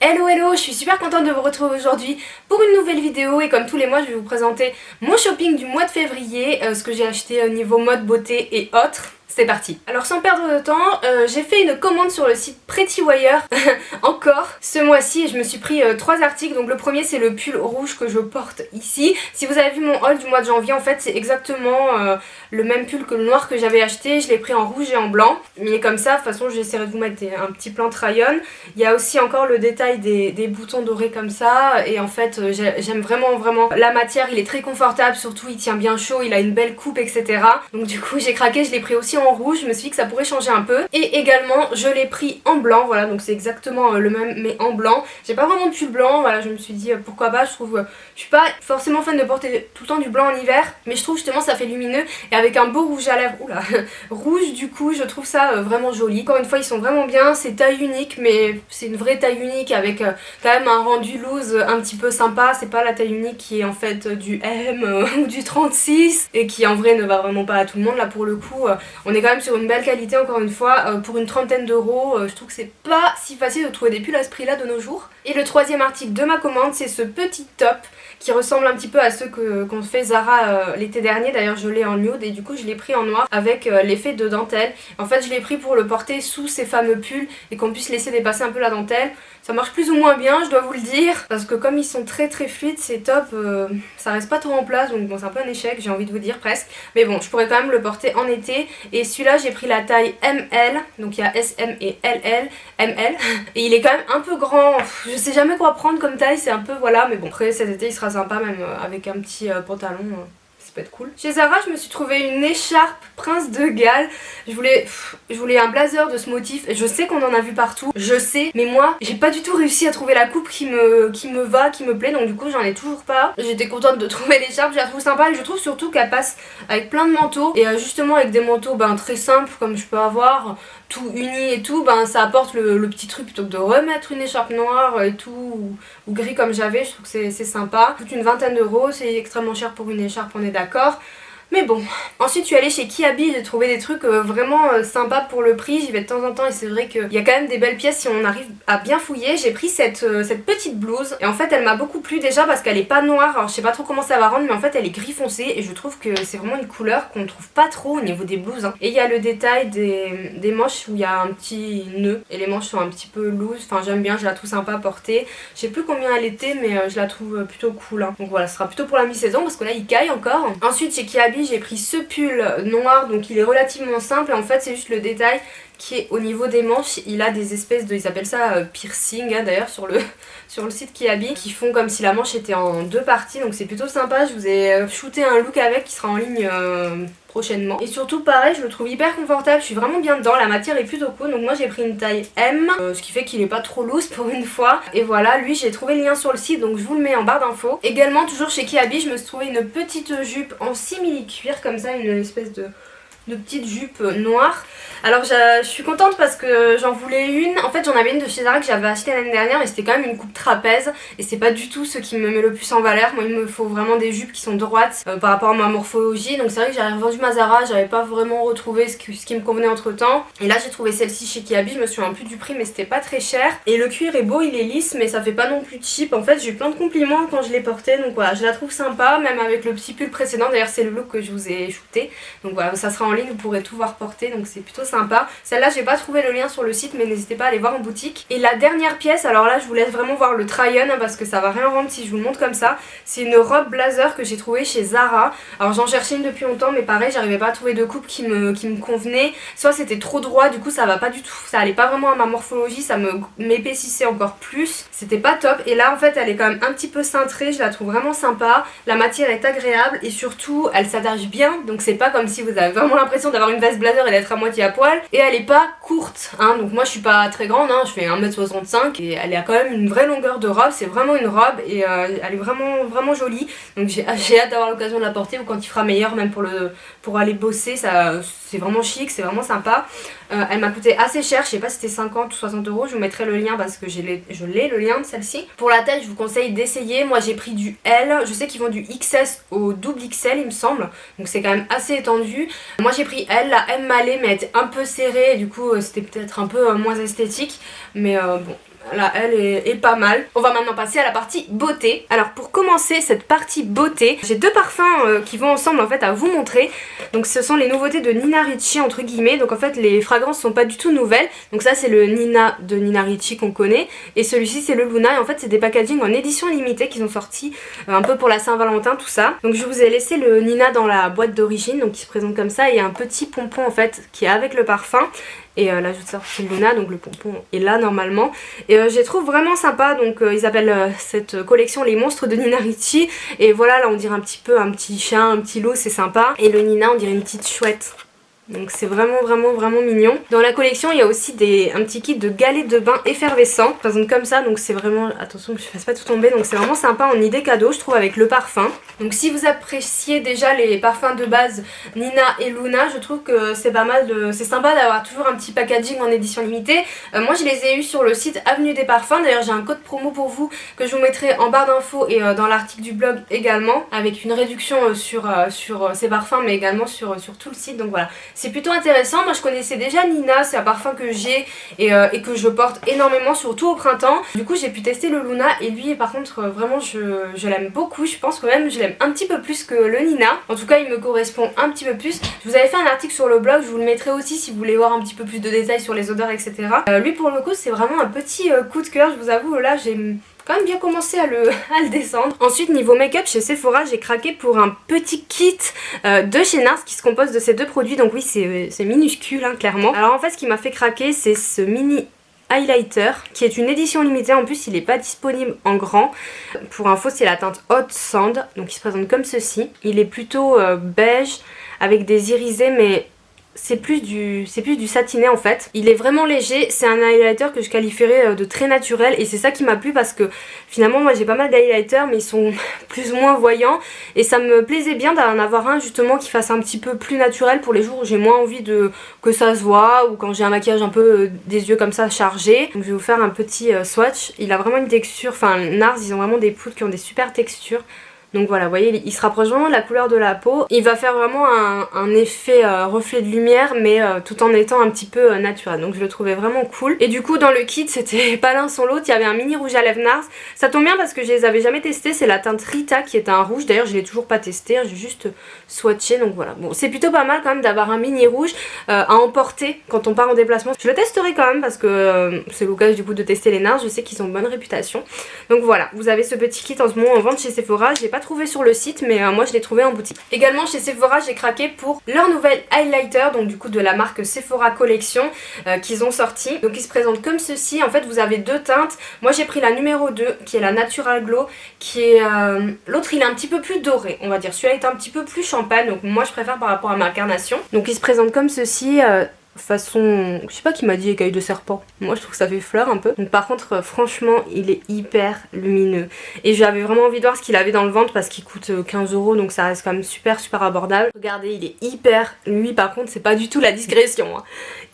Hello hello, je suis super contente de vous retrouver aujourd'hui pour une nouvelle vidéo et comme tous les mois je vais vous présenter mon shopping du mois de février, ce que j'ai acheté au niveau mode, beauté et autres. C'est parti. Alors sans perdre de temps, j'ai fait une commande sur le site Prettywire encore ce mois-ci et je me suis pris 3 articles. Donc le premier c'est le pull rouge que je porte ici. Si vous avez vu mon haul du mois de janvier, en fait c'est exactement le même pull que le noir que j'avais acheté. Je l'ai pris en rouge et en blanc. Mais comme ça, de toute façon j'essaierai de vous mettre un petit plan try-on. Il y a aussi encore le détail des boutons dorés comme ça. Et en fait j'aime vraiment la matière, il est très confortable, surtout il tient bien chaud, il a une belle coupe etc. Donc du coup j'ai craqué, je l'ai pris aussi en rouge, je me suis dit que ça pourrait changer un peu. Et également je l'ai pris en blanc, voilà, donc c'est exactement le même mais en blanc. J'ai pas vraiment de pull blanc, voilà, je me suis dit pourquoi pas, je suis pas forcément fan de porter tout le temps du blanc en hiver, mais je trouve justement ça fait lumineux et avec un beau rouge à lèvres, oula, rouge du coup je trouve ça vraiment joli. Encore une fois ils sont vraiment bien, c'est taille unique mais c'est une vraie taille unique avec quand même un rendu loose un petit peu sympa, c'est pas la taille unique qui est en fait du M ou du 36 et qui en vrai ne va vraiment pas à tout le monde. Là pour le coup on est quand même sur une belle qualité encore une fois, pour une trentaine d'euros, je trouve que c'est pas si facile de trouver des pulls à ce prix là de nos jours. Et le troisième article de ma commande c'est ce petit top qui ressemble un petit peu à ceux qu'on fait Zara l'été dernier, d'ailleurs je l'ai en nude et du coup je l'ai pris en noir avec l'effet de dentelle. En fait je l'ai pris pour le porter sous ces fameux pulls et qu'on puisse laisser dépasser un peu la dentelle. Ça marche plus ou moins bien, je dois vous le dire, parce que comme ils sont très fluides ces tops, ça reste pas trop en place, donc bon c'est un peu un échec, j'ai envie de vous dire presque. Mais bon, je pourrais quand même le porter en été. Et celui-là j'ai pris la taille ML, donc il y a SM et LL, ML. Et il est quand même un peu grand, je sais jamais quoi prendre comme taille, c'est un peu voilà, mais bon après cet été il sera sympa même avec un petit pantalon. Ça peut être cool. Chez Zara je me suis trouvé une écharpe Prince de Galles. Je voulais un blazer de ce motif. Je sais qu'on en a vu partout, je sais, mais moi j'ai pas du tout réussi à trouver la coupe qui me va, qui me plaît, donc du coup j'en ai toujours pas. J'étais contente de trouver l'écharpe, je la trouve sympa et je trouve surtout qu'elle passe avec plein de manteaux et justement avec des manteaux très simples comme je peux avoir, tout uni et tout, ça apporte le petit truc plutôt que de remettre une écharpe noire et tout ou gris comme j'avais. Je trouve que c'est sympa. Coûte une vingtaine d'euros, c'est extrêmement cher pour une écharpe, on est d'accord. Mais bon, ensuite je suis allée chez Kiabi, j'ai trouvé des trucs vraiment sympas pour le prix, j'y vais de temps en temps et c'est vrai qu'il y a quand même des belles pièces si on arrive à bien fouiller. J'ai pris cette petite blouse et en fait elle m'a beaucoup plu déjà parce qu'elle est pas noire, alors je sais pas trop comment ça va rendre mais en fait elle est gris foncé et je trouve que c'est vraiment une couleur qu'on trouve pas trop au niveau des blouses hein. Et il y a le détail des manches où il y a un petit nœud et les manches sont un petit peu loose, enfin j'aime bien, je la trouve sympa à porter. Je sais plus combien elle était mais je la trouve plutôt cool hein. Donc voilà, ce sera plutôt pour la mi-saison parce que là il caille encore. Ensuite chez Kiabi j'ai pris ce pull noir, donc il est relativement simple et en fait c'est juste le détail qui est au niveau des manches. Il a des espèces de, ils appellent ça piercing hein, d'ailleurs sur le site Kiabi, qui font comme si la manche était en 2 parties, donc c'est plutôt sympa. Je vous ai shooté un look avec qui sera en ligne prochainement. Et surtout pareil, je le trouve hyper confortable, je suis vraiment bien dedans, la matière est plutôt cool. Donc moi j'ai pris une taille M, ce qui fait qu'il est pas trop loose pour une fois. Et voilà, lui j'ai trouvé le lien sur le site, donc je vous le mets en barre d'infos. Également toujours chez Kiabi, je me suis trouvé une petite jupe en simili cuir comme ça, une espèce de petite jupe noire. Alors je suis contente parce que j'en voulais une. En fait j'en avais une de chez Zara que j'avais acheté l'année dernière mais c'était quand même une coupe trapèze et c'est pas du tout ce qui me met le plus en valeur. Moi il me faut vraiment des jupes qui sont droites par rapport à ma morphologie. Donc c'est vrai que j'avais revendu ma Zara, j'avais pas vraiment retrouvé ce qui me convenait entre temps. Et là j'ai trouvé celle-ci chez Kiabi, je me souviens plus du prix mais c'était pas très cher. Et le cuir est beau, il est lisse mais ça fait pas non plus cheap. En fait j'ai eu plein de compliments quand je l'ai porté, donc voilà, je la trouve sympa même avec le petit pull précédent. D'ailleurs c'est le look que je vous ai shooté. Donc voilà, ça sera en ligne, vous pourrez tout voir porter, donc c'est plutôt sympa. Celle-là j'ai pas trouvé le lien sur le site mais n'hésitez pas à aller voir en boutique. Et la dernière pièce, alors là je vous laisse vraiment voir le try-on hein, parce que ça va rien rendre si je vous le montre comme ça. C'est une robe blazer que j'ai trouvée chez Zara. Alors j'en cherchais une depuis longtemps mais pareil j'arrivais pas à trouver de coupe qui me convenait. Soit c'était trop droit, du coup ça va pas du tout, ça allait pas vraiment à ma morphologie, ça m'épaississait encore plus, c'était pas top. Et là en fait elle est quand même un petit peu cintrée, je la trouve vraiment sympa, la matière est agréable et surtout elle s'attache bien, donc c'est pas comme si vous avez vraiment l'impression d'avoir une veste blazer et d'être à moitié à poil. Et elle est pas courte hein, donc moi je suis pas très grande hein, je fais 1m65 et elle a quand même une vraie longueur de robe, c'est vraiment une robe et elle est vraiment jolie. Donc j'ai hâte d'avoir l'occasion de la porter ou quand il fera meilleur même pour aller bosser, c'est vraiment chic, c'est vraiment sympa. Elle m'a coûté assez cher, je sais pas si c'était 50 ou 60 euros, je vous mettrai le lien parce que je l'ai le lien de celle-ci. Pour la taille je vous conseille d'essayer, moi j'ai pris du L, je sais qu'ils vont du XS au double XL il me semble, donc c'est quand même assez étendu. Moi j'ai pris L, la M m'allait mais elle était un peu serrée et du coup c'était peut-être un peu moins esthétique, mais bon Là, elle est pas mal. On va maintenant passer à la partie beauté. Alors pour commencer cette partie beauté, j'ai deux parfums qui vont ensemble en fait à vous montrer. Donc ce sont les nouveautés de Nina Ricci entre guillemets. Donc en fait les fragrances sont pas du tout nouvelles. Donc ça c'est le Nina de Nina Ricci qu'on connaît. Et celui-ci c'est le Luna. Et en fait c'est des packaging en édition limitée qu'ils ont sorti un peu pour la Saint-Valentin tout ça. Donc je vous ai laissé le Nina dans la boîte d'origine. Donc il se présente comme ça. Et un petit pompon en fait qui est avec le parfum. Et là je vous sors le Luna, donc le pompon est là normalement. Et je les trouve vraiment sympa, donc ils appellent cette collection les monstres de Nina Ricci. Et voilà, là on dirait un petit peu un petit chien, un petit loup, c'est sympa. Et le Nina on dirait une petite chouette. Donc c'est vraiment mignon. Dans la collection il y a aussi un petit kit de galets de bain effervescents, présente comme ça, donc c'est vraiment, attention que je fasse pas tout tomber, donc c'est vraiment sympa en idée cadeau je trouve avec le parfum. Donc si vous appréciez déjà les parfums de base Nina et Luna, je trouve que c'est pas mal, c'est sympa d'avoir toujours un petit packaging en édition limitée. Moi je les ai eu sur le site Avenue des Parfums, d'ailleurs j'ai un code promo pour vous que je vous mettrai en barre d'infos et dans l'article du blog également, avec une réduction sur ces parfums mais également sur tout le site, donc voilà. C'est plutôt intéressant, moi je connaissais déjà Nina, c'est un parfum que j'ai et que je porte énormément, surtout au printemps. Du coup j'ai pu tester le Luna et lui par contre vraiment je l'aime beaucoup, je pense que même je l'aime un petit peu plus que le Nina. En tout cas il me correspond un petit peu plus. Je vous avais fait un article sur le blog, je vous le mettrai aussi si vous voulez voir un petit peu plus de détails sur les odeurs etc. Lui pour le coup c'est vraiment un petit coup de cœur, je vous avoue là j'ai quand même bien commencé à le descendre. Ensuite niveau make-up chez Sephora j'ai craqué pour un petit kit de chez NARS qui se compose de ces deux produits. Donc oui c'est minuscule hein, clairement. Alors en fait ce qui m'a fait craquer c'est ce mini highlighter qui est une édition limitée. En plus il n'est pas disponible en grand. Pour info c'est la teinte Hot Sand. Donc il se présente comme ceci. Il est plutôt beige avec des irisés mais c'est plus du satiné en fait. Il est vraiment léger, c'est un highlighter que je qualifierais de très naturel et c'est ça qui m'a plu parce que finalement moi j'ai pas mal d'highlighters mais ils sont plus ou moins voyants et ça me plaisait bien d'en avoir un justement qui fasse un petit peu plus naturel pour les jours où j'ai moins envie que ça se voit ou quand j'ai un maquillage un peu des yeux comme ça chargés. Donc je vais vous faire un petit swatch. Il a vraiment une texture, enfin NARS ils ont vraiment des poudres qui ont des super textures. Donc voilà, vous voyez, il se rapproche vraiment de la couleur de la peau. Il va faire vraiment un effet reflet de lumière, mais tout en étant un petit peu naturel. Donc je le trouvais vraiment cool. Et du coup, dans le kit, c'était pas l'un sans l'autre. Il y avait un mini rouge à lèvres NARS. Ça tombe bien parce que je les avais jamais testés. C'est la teinte Rita qui est un rouge. D'ailleurs, je l'ai toujours pas testé. J'ai juste swatché. Donc voilà. Bon, c'est plutôt pas mal quand même d'avoir un mini rouge à emporter quand on part en déplacement. Je le testerai quand même parce que c'est l'occasion du coup de tester les NARS. Je sais qu'ils ont bonne réputation. Donc voilà, vous avez ce petit kit en ce moment en vente chez Sephora. Je l'ai pas trouvé sur le site mais moi je l'ai trouvé en boutique. Également chez Sephora j'ai craqué pour leur nouvel highlighter, donc du coup de la marque Sephora Collection qu'ils ont sorti. Donc il se présente comme ceci. En fait vous avez deux teintes. Moi j'ai pris la numéro 2 qui est la Natural Glow, qui est l'autre il est un petit peu plus doré on va dire. Celui-là est un petit peu plus champagne, donc moi je préfère par rapport à ma carnation. Donc il se présente comme ceci. Façon, je sais pas qui m'a dit écaille de serpent, moi je trouve que ça fait fleur un peu. Donc par contre franchement il est hyper lumineux et j'avais vraiment envie de voir ce qu'il avait dans le ventre parce qu'il coûte 15 € donc ça reste quand même super abordable. Regardez, il est hyper, lui par contre c'est pas du tout la discrétion hein.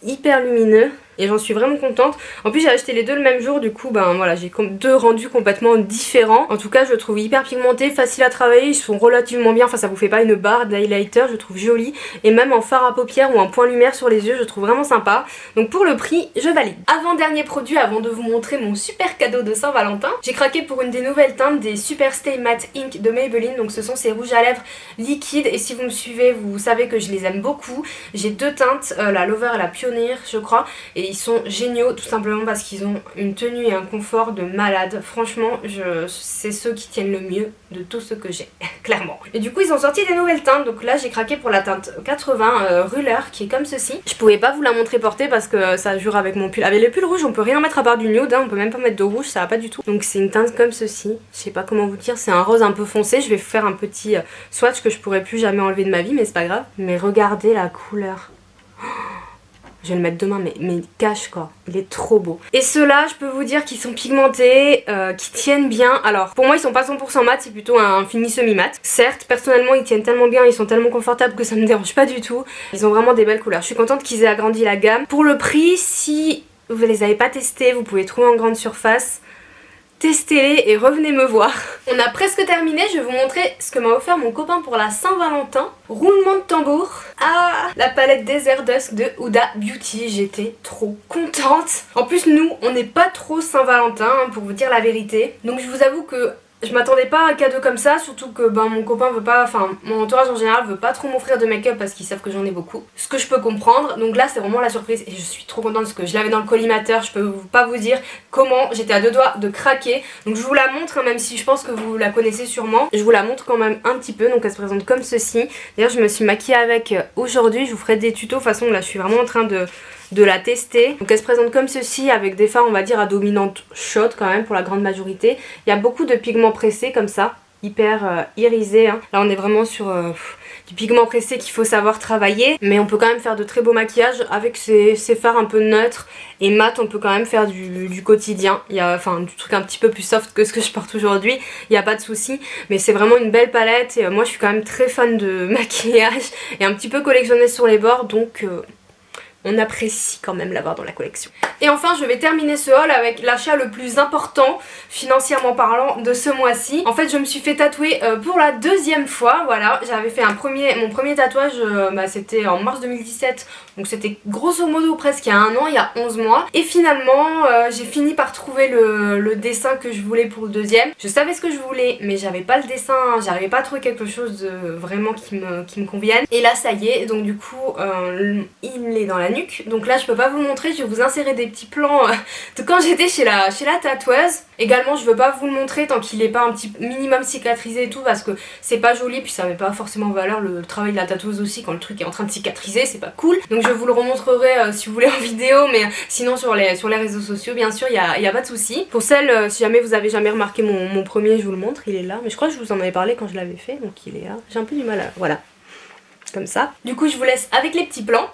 Hyper lumineux et j'en suis vraiment contente. En plus j'ai acheté les deux le même jour, du coup ben voilà, j'ai deux rendus complètement différents. En tout cas je le trouve hyper pigmenté, facile à travailler, ils sont relativement bien, enfin ça vous fait pas une barre d'highlighter, je trouve joli. Et même en fard à paupières ou en point lumière sur les yeux, je trouve vraiment sympa. Donc pour le prix, je valide. Avant-dernier produit, avant de vous montrer mon super cadeau de Saint-Valentin, j'ai craqué pour une des nouvelles teintes des Super Stay Matte Ink de Maybelline. Donc ce sont ces rouges à lèvres liquides et si vous me suivez, vous savez que je les aime beaucoup. J'ai deux teintes, la Lover et la Pioneer je crois, et ils sont géniaux tout simplement parce qu'ils ont une tenue et un confort de malade. Franchement c'est ceux qui tiennent le mieux de tout ce que j'ai clairement. Et du coup ils ont sorti des nouvelles teintes. Donc là j'ai craqué pour la teinte 80 Ruler qui est comme ceci. Je pouvais pas vous la montrer portée parce que ça jure avec mon pull. Avec le pull rouge on peut rien mettre à part du nude hein, on peut même pas mettre de rouge, ça va pas du tout. Donc c'est une teinte comme ceci, je sais pas comment vous dire, c'est un rose un peu foncé. Je vais vous faire un petit swatch que je pourrais plus jamais enlever de ma vie mais c'est pas grave. Mais regardez la couleur. Je vais le mettre demain mais cache quoi, il est trop beau. Et ceux-là je peux vous dire qu'ils sont pigmentés, qui tiennent bien. Alors pour moi ils sont pas 100% mat, c'est plutôt un fini semi-mat. Certes personnellement ils tiennent tellement bien, ils sont tellement confortables que ça me dérange pas du tout. Ils ont vraiment des belles couleurs, je suis contente qu'ils aient agrandi la gamme. Pour le prix, si vous les avez pas testés, vous pouvez trouver en grande surface. testez-les et revenez me voir. On a presque terminé, je vais vous montrer ce que m'a offert mon copain pour la Saint-Valentin. Roulement de tambour. Ah, la palette Desert Dusk de Huda Beauty, j'étais trop contente. En plus nous, on n'est pas trop Saint-Valentin hein, pour vous dire la vérité. Donc je vous avoue que je m'attendais pas à un cadeau comme ça, surtout que mon copain veut pas, enfin mon entourage en général veut pas trop m'offrir de make-up parce qu'ils savent que j'en ai beaucoup. Ce que je peux comprendre, donc là c'est vraiment la surprise et je suis trop contente parce que je l'avais dans le collimateur, je peux pas vous dire comment, j'étais à deux doigts de craquer. Donc je vous la montre, hein, même si je pense que vous la connaissez sûrement. Je vous la montre quand même un petit peu, donc elle se présente comme ceci. D'ailleurs je me suis maquillée avec aujourd'hui, je vous ferai des tutos, de toute façon là je suis vraiment en train de la tester. Donc elle se présente comme ceci avec des fards on va dire à dominante chaude quand même pour la grande majorité. Il y a beaucoup de pigments pressés comme ça, hyper irisés hein. Là on est vraiment sur du pigment pressé qu'il faut savoir travailler, mais on peut quand même faire de très beaux maquillages avec ces fards un peu neutres et mat. On peut quand même faire du quotidien, il y a enfin du truc un petit peu plus soft que ce que je porte aujourd'hui, il n'y a pas de souci, mais c'est vraiment une belle palette et moi je suis quand même très fan de maquillage et un petit peu collectionnée sur les bords, donc on apprécie quand même l'avoir dans la collection. Et enfin je vais terminer ce haul avec l'achat le plus important financièrement parlant de ce mois-ci. En fait je me suis fait tatouer pour la deuxième fois, voilà. J'avais fait mon premier tatouage, c'était en mars 2017, donc c'était grosso modo presque il y a un an, il y a 11 mois. Et finalement j'ai fini par trouver le dessin que je voulais pour le deuxième. Je savais ce que je voulais mais j'avais pas le dessin, j'arrivais pas à trouver quelque chose de vraiment qui me convienne. Et là ça y est, donc du coup il est dans la nuque. Donc là je peux pas vous le montrer, je vais vous insérer des petits plans de quand j'étais chez la tatoueuse. Également je veux pas vous le montrer tant qu'il est pas un petit minimum cicatrisé et tout parce que c'est pas joli, puis ça met pas forcément en valeur le travail de la tatoueuse aussi quand le truc est en train de cicatriser, c'est pas cool. Donc je vous le remontrerai si vous voulez en vidéo, mais sinon sur les réseaux sociaux bien sûr, il y a pas de souci. Pour celle, si jamais vous avez jamais remarqué mon premier, je vous le montre, il est là, mais je crois que je vous en avais parlé quand je l'avais fait, donc il est là. J'ai un peu du mal à... voilà, comme ça. Du coup je vous laisse avec les petits plans.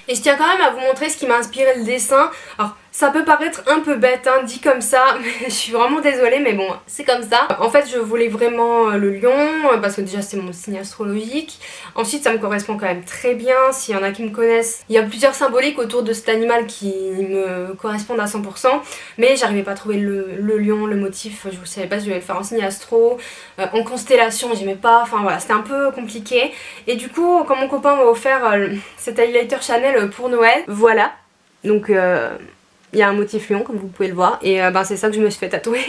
Et je tiens quand même à vous montrer ce qui m'a inspiré le dessin. Alors ça peut paraître un peu bête hein, dit comme ça, mais je suis vraiment désolée, mais bon c'est comme ça. En fait je voulais vraiment le lion parce que déjà c'est mon signe astrologique. Ensuite ça me correspond quand même très bien, s'il y en a qui me connaissent. Il y a plusieurs symboliques autour de cet animal qui me correspondent à 100%, mais j'arrivais pas à trouver le lion, le motif, je ne savais pas si je devais le faire en signe astro, en constellation j'aimais pas, enfin voilà c'était un peu compliqué. Et du coup quand mon copain m'a offert cet highlighter Chanel pour Noël, voilà, donc il y a un motif lion comme vous pouvez le voir et c'est ça que je me suis fait tatouer.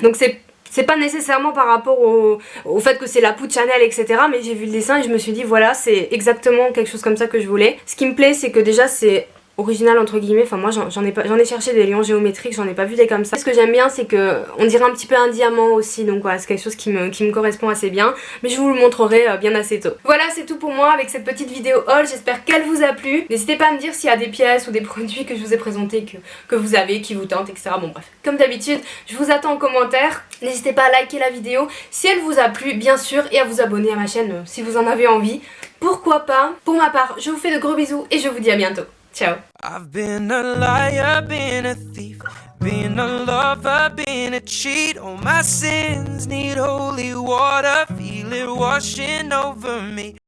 Donc c'est pas nécessairement par rapport au fait que c'est la peau de Chanel etc, mais j'ai vu le dessin et je me suis dit voilà c'est exactement quelque chose comme ça que je voulais. Ce qui me plaît c'est que déjà c'est original entre guillemets, enfin moi j'en ai cherché des lions géométriques, j'en ai pas vu des comme ça. Ce que j'aime bien c'est que on dirait un petit peu un diamant aussi, donc voilà c'est quelque chose qui me correspond assez bien, mais je vous le montrerai bien assez tôt. Voilà c'est tout pour moi avec cette petite vidéo haul, j'espère qu'elle vous a plu. N'hésitez pas à me dire s'il y a des pièces ou des produits que je vous ai présentés que vous avez, qui vous tentent etc. Bon bref, comme d'habitude je vous attends en commentaire, n'hésitez pas à liker la vidéo si elle vous a plu bien sûr et à vous abonner à ma chaîne si vous en avez envie, pourquoi pas. Pour ma part je vous fais de gros bisous et je vous dis à bientôt. Ciao. I've been a liar, been a thief, been a lover, been a cheat. All my sins need holy water, feel it washing over me.